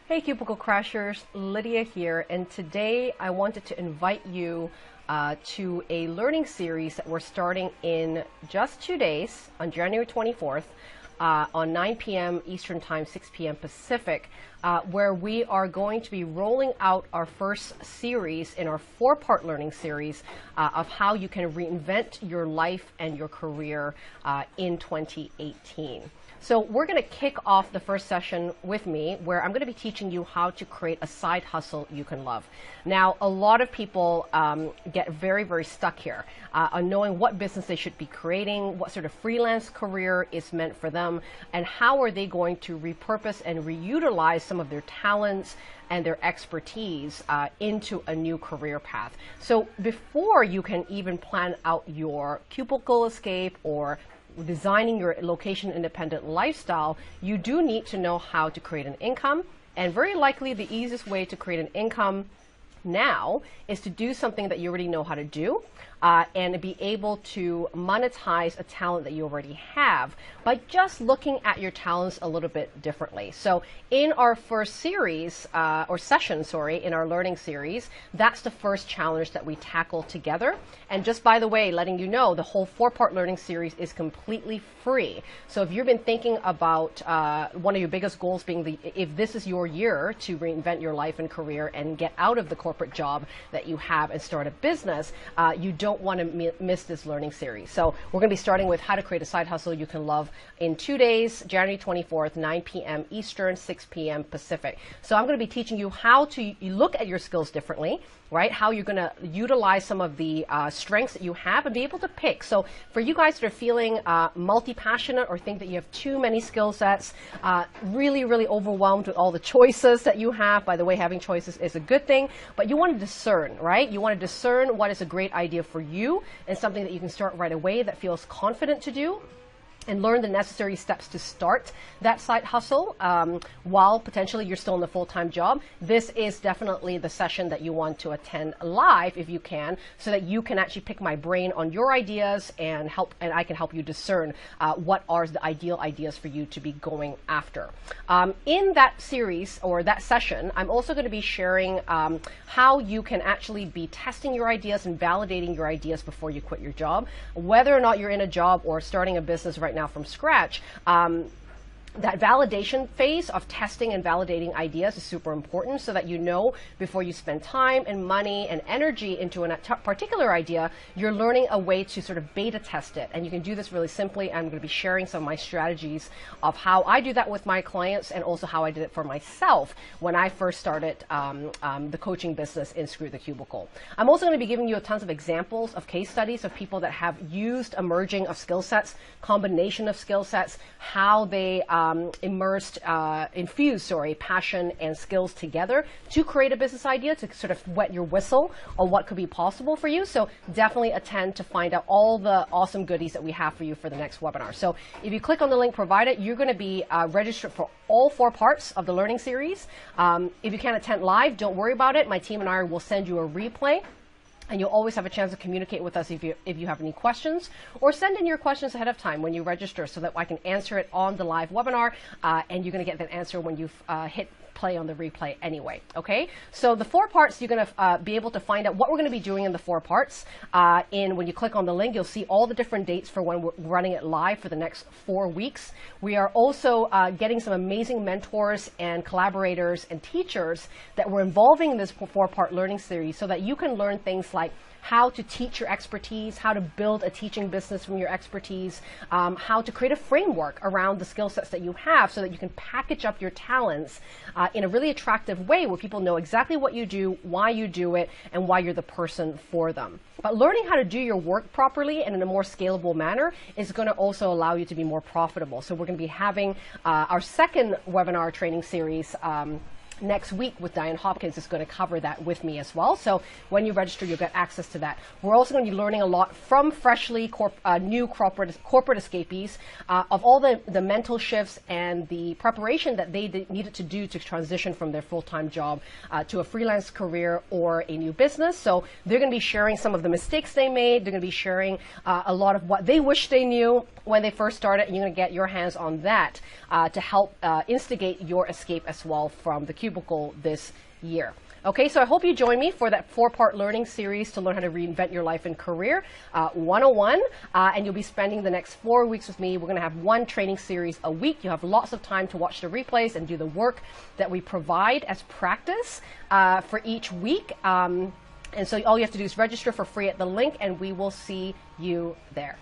Hey Cubicle Crashers, Lydia here, and today I wanted to invite you to a learning series that we're starting in just 2 days on January 24th on 9 p.m. Eastern Time, 6 p.m. Pacific, where we are going to be rolling out our first series in our 4-part learning series of how you can reinvent your life and your career in 2018. So we're going to kick off the first session with me, where I'm going to be teaching you how to create a side hustle you can love. Now, a lot of people get very stuck here on knowing what business they should be creating, what sort of freelance career is meant for them, and how are they going to repurpose and reutilize some of their talents and their expertise into a new career path. So before you can even plan out your cubicle escape or designing your location independent lifestyle, you do need to know how to create an income. And very likely the easiest way to create an income now is to do something that you already know how to do and be able to monetize a talent that you already have by just looking at your talents a little bit differently. So in our first series, or session, sorry, in our learning series, that's the first challenge that we tackle together. And just by the way, letting you know, the whole 4-part learning series is completely free. So if you've been thinking about one of your biggest goals being if this is your year to reinvent your life and career and get out of the corporate job that you have and start a business, you don't want to miss this learning series. So we're going to be starting with how to create a side hustle you can love in 2 days, January 24th, 9 p.m. Eastern, 6 p.m. Pacific. So I'm going to be teaching you how to look at your skills differently, right? How you're going to utilize some of the strengths that you have and be able to pick. So for you guys that are feeling multi-passionate or think that you have too many skill sets, really overwhelmed with all the choices that you have. By the way, having choices is a good thing, but you want to discern, right? You want to discern what is a great idea for you and something that you can start right away that feels confident to do, and learn the necessary steps to start that side hustle while potentially you're still in the full-time job. This is definitely the session that you want to attend live if you can, so that you can actually pick my brain on your ideas and I can help you discern what are the ideal ideas for you to be going after. In that series or that session, I'm also going to be sharing how you can actually be testing your ideas and validating your ideas before you quit your job. Whether or not you're in a job or starting a business right now from scratch, that validation phase of testing and validating ideas is super important, so that you know before you spend time and money and energy into a particular idea, you're learning a way to sort of beta test it. And you can do this really simply. I'm going to be sharing some of my strategies of how I do that with my clients, and also how I did it for myself when I first started the coaching business in Screw the Cubicle. I'm also going to be giving you tons of examples of case studies of people that have used a merging of skill sets, combination of skill sets, how they infused passion and skills together to create a business idea, to sort of wet your whistle on what could be possible for you. So definitely attend to find out all the awesome goodies that we have for you for the next webinar. So if you click on the link provided, you're going to be registered for all 4 parts of the learning series. If you can't attend live, don't worry about it. My team and I will send you a replay, and you'll always have a chance to communicate with us if you have any questions, or send in your questions ahead of time when you register, so that I can answer it on the live webinar, and you're going to get that answer when you've hit play on the replay anyway. Okay, so the 4 parts, you're going to be able to find out what we're going to be doing in the 4 parts. When you click on the link, you'll see all the different dates for when we're running it live for the next 4 weeks. We are also getting some amazing mentors and collaborators and teachers that we're involving in this 4-part learning series, so that you can learn things like how to teach your expertise, how to build a teaching business from your expertise, how to create a framework around the skill sets that you have, so that you can package up your talents in a really attractive way, where people know exactly what you do, why you do it, and why you're the person for them. But learning how to do your work properly and in a more scalable manner is going to also allow you to be more profitable. So we're going to be having our second webinar training series next week with Diane Hopkins is going to cover that with me as well. So when you register, you'll get access to that. We're also going to be learning a lot from freshly new corporate escapees of all the mental shifts and the preparation that they needed to do to transition from their full-time job to a freelance career or a new business. So they're going to be sharing some of the mistakes they made. They're going to be sharing a lot of what they wish they knew, when they first started, and you're going to get your hands on that to help instigate your escape as well from the cubicle this year. Okay, so I hope you join me for that 4-part learning series to learn how to reinvent your life and career 101, and you'll be spending the next 4 weeks with me. We're going to have 1 training series a week. You have lots of time to watch the replays and do the work that we provide as practice for each week. And so all you have to do is register for free at the link, and we will see you there.